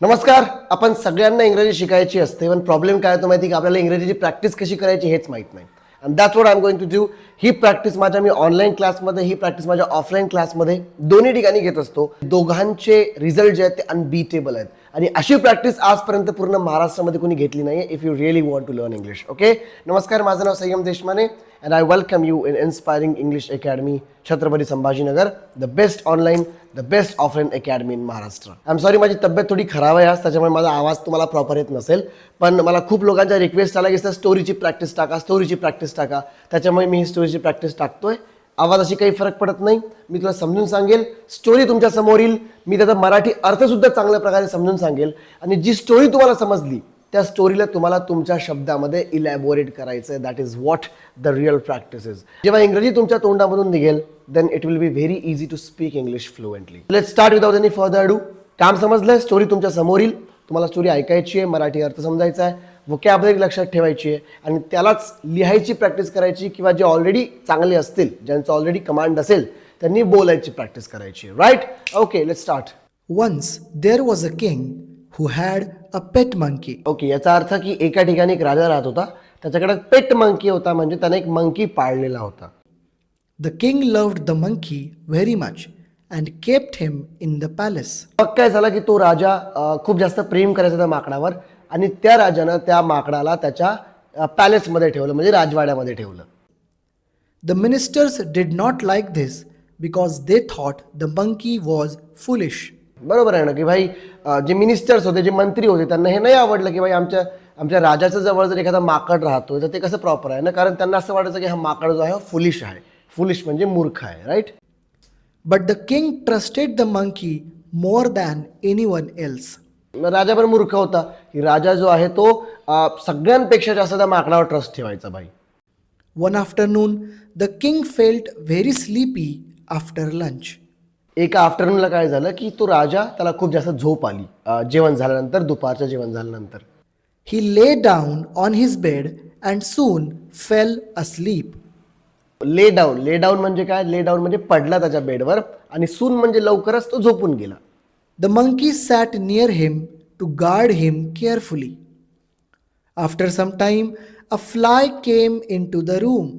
नमस्कार. आपण सगळ्यांना इंग्रजी शिकायची असते, पण प्रॉब्लेम काय होतो माहिती की आपल्याला इंग्रजीची प्रॅक्टिस कशी करायची हेच माहीत नाही. And that's what I am going to do. ही प्रॅक्टिस मी ऑनलाईन क्लासमध्ये, ही प्रॅक्टिस माझ्या ऑफलाईन क्लासमध्ये दोन्ही ठिकाणी घेत असतो. दोघांचे रिझल्ट जे आहेत ते अनबीटेबल आहेत आणि अशी प्रॅक्टिस आजपर्यंत पूर्ण महाराष्ट्रामध्ये कोणी घेतली नाही. If you really want to learn English. Okay, नमस्कार. माझं नाव संयम Deshmane and I welcome you in Inspiring English Academy, Chhatrapati Sambhajinagar, the best online, the best offline academy in Maharashtra. I'm sorry, माझी तब्येत थोडी खराब आहे आज, त्याच्यामुळे माझा आवाज तुम्हाला प्रॉपर येत नसेल. पण मला खूप लोकांचा रिक्वेस्ट आला की सर स्टोरीची प्रॅक्टिस टाका, स्टोरीची प्रॅक्टिस टाका. त्याच्यामुळे मी ही स्टोरीची प्रॅक्टिस टाकतोय. आवाजाशी काही फरक पडत नाही. मी तुला समजून सांगेल, स्टोरी तुमच्या समोर येईल, मी त्याचा मराठी अर्थसुद्धा चांगल्या प्रकारे समजून सांगेल आणि जी स्टोरी तुम्हाला समजली त्या स्टोरीला तुम्हाला तुमच्या शब्दामध्ये इलॅबोरेट करायचं आहे. That is what the real practice is. जेव्हा इंग्रजी तुमच्या तोंडामधून निघेल then it will be very easy to speak English fluently. Let's start without any further ado. काम समजलंय, स्टोरी तुमच्या समोर येईल, तुम्हाला स्टोरी ऐकायची आहे, मराठी अर्थ समजायचा आहे, व्होकॅब्युलरी लक्षात ठेवायची आहे आणि त्यालाच लिहायची प्रॅक्टिस करायची किंवा जे ऑलरेडी चांगले असतील, ज्यांचं ऑलरेडी कमांड असेल, त्यांनी बोलायची प्रॅक्टिस करायची. Right? Okay, let's start. Once there was a king who had a pet monkey. Okay, याचा अर्थ की एका ठिकाणी एक राजा राहत होता, त्याच्याकडे पेट मंकी होता, म्हणजे त्याने एक मंकी पाळलेला होता. The king loved the monkey very much and kept him in the palace. मग काय झालं की तो राजा खूप जास्त प्रेम करायचा त्या माकडावर आणि त्या राजानं त्या माकडाला त्याच्या पॅलेसमध्ये ठेवलं, म्हणजे राजवाड्यामध्ये ठेवलं. The ministers did not like this because they thought the monkey was foolish. बरोबर आहे ना की भाई, जे मिनिस्टर्स होते, जे मंत्री होते, त्यांना हे नाही आवडलं की भाई आमच्या राजाच्या जवळ जर एखादा माकड राहतो तर ते कसं प्रॉपर आहे ना, कारण त्यांना असं वाटायचं की हा माकड जो आहे फुलिश आहे. फुलिश म्हणजे मूर्ख आहे. Right? But the king trusted the monkey more than anyone else. राजा पण मूर्ख होता की राजा जो आहे तो सगळ्यांपेक्षा जास्त त्या माकडावर ट्रस्ट ठेवायचा भाई. One afternoon, the king felt very sleepy after lunch. एका आफ्टरनूनला काय झालं की तो राजा त्याला खूप जास्त झोप आली जेवण झाल्यानंतर, दुपारचं जेवण झाल्यानंतर. He lay down on his bed and soon fell asleep. ले डाऊन म्हणजे काय? ले डाऊन म्हणजे पडला त्याच्या बेडवर आणि सून म्हणजे लवकरच तो झोपून गेला. The monkey sat near him to guard him carefully. After some time, a fly came into the room.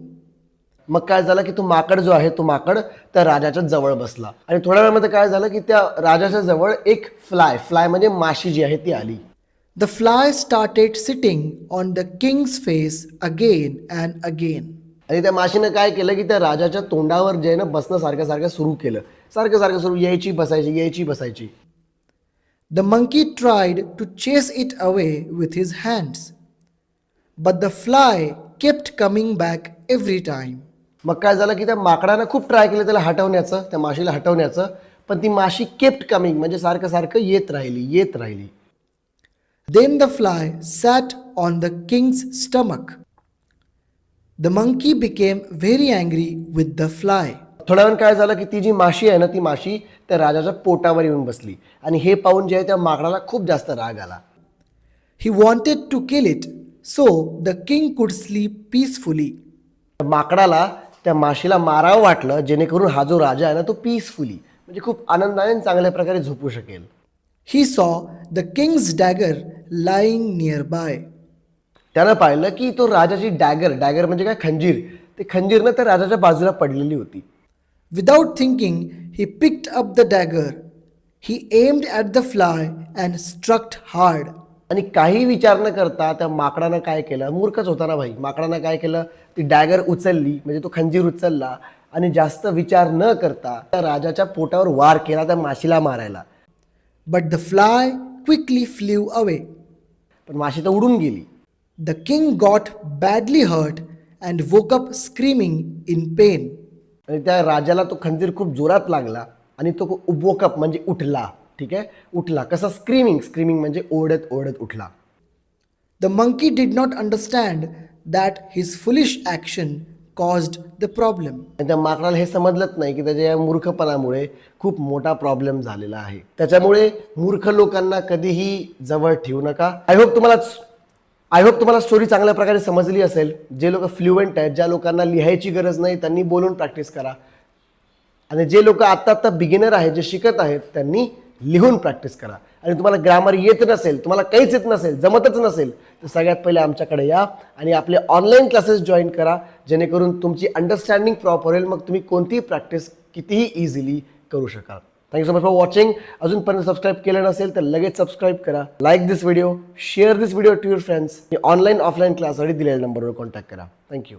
मग काय झालं की तो माकड जो आहे तो माकड त्या राजाच्या जवळ बसला आणि थोड्या वेळामध्ये काय झालं की त्या राजाच्या जवळ एक फ्लाय म्हणजे माशी जी आहे ती आली. The fly started sitting on the king's face again and again. आणि त्या माशीनं काय केलं की त्या राजाच्या तोंडावर जे आहे ना बसणं सारखं सुरू केलं. सारखं सुरू, यायची बसायची. The monkey tried to chase it away with his hands, but the fly kept coming back every time. मग काय झालं की त्या माकडानं खूप ट्राय केलं त्याला हटवण्याचं, त्या माशीला हटवण्याचं, पण ती माशी केप्ट कमिंग म्हणजे सारखं येत राहिली. Then the fly sat on the king's stomach. The monkey became very angry with the fly. थोड्या वेळ काय झालं की ती जी माशी आहे ना, ती माशी त्या राजाच्या पोटावर येऊन बसली आणि हे पाहून जे आहे त्या माकडाला खूप जास्त राग आला. He wanted to kill it so the king could sleep peacefully. माकडाला त्या माशीला मारावं वाटलं जेणेकरून हा जो राजा आहे ना तो पीसफुली म्हणजे खूप आनंदाने चांगल्या प्रकारे झोपू शकेल. He saw the king's dagger lying nearby. त्यानं पाहिलं की तो राजाची डॅगर म्हणजे काय? खंजीर. ते खंजीरनं त्या राजाच्या बाजूला पडलेली होती. Without thinking, he picked up the dagger. He aimed at the fly and struck hard. आणि काही विचार न करता त्या माकडानं काय केलं? मूर्खच होता ना भाई. माकडानं काय केलं? ती डॅगर उचलली, म्हणजे तो खंजीर उचलला आणि जास्त विचार न करता त्या राजाच्या पोटावर वार केला त्या माशीला मारायला. But the fly quickly flew away. पण माशी तर उडून गेली. The king got badly hurt and woke up screaming in pain. आणि त्या राजाला तो खंजीर खूप जोरात लागला आणि तो वोकअप म्हणजे उठला. ठीक आहे, उठला. कसा? स्क्रीमिंग म्हणजे ओरडत उठला. The monkey did not understand that his foolish action caused the problem. आणि त्या माकडाला हे समजलंच नाही की त्याच्या या मूर्खपणामुळे खूप मोठा प्रॉब्लेम झालेला आहे. त्याच्यामुळे मूर्ख लोकांना कधीही जवळ ठेवू नका. आय होप तुम्हाला स्टोरी चांगल्या प्रकारे समजली असेल. जे लोक फ्लुएंट आहेत, ज्या लोकांना लिहायची गरज नाही, त्यांनी बोलून प्रॅक्टिस करा आणि जे लोक आत्ता बिगिनर आहेत, जे शिकत आहेत, त्यांनी लिहून प्रॅक्टिस करा. आणि तुम्हाला ग्रामर येत नसेल, तुम्हाला काहीच येत नसेल, जमतच नसेल, तर सगळ्यात पहिले आमच्याकडे या आणि आपले ऑनलाईन क्लासेस जॉईन करा, जेणेकरून तुमची अंडरस्टँडिंग प्रॉपर होईल. मग तुम्ही कोणतीही प्रॅक्टिस कितीही इझिली करू शकाल. Thank you so much for watching. अजूनपर्यंत सबस्क्राईब केलं नसेल तर लगेच सबस्क्राईब करा. Like this video, share this video to your friends. Online offline क्लाससाठी दिलेल्या नंबरवर कॉन्टॅक्ट करा. थँक्यू.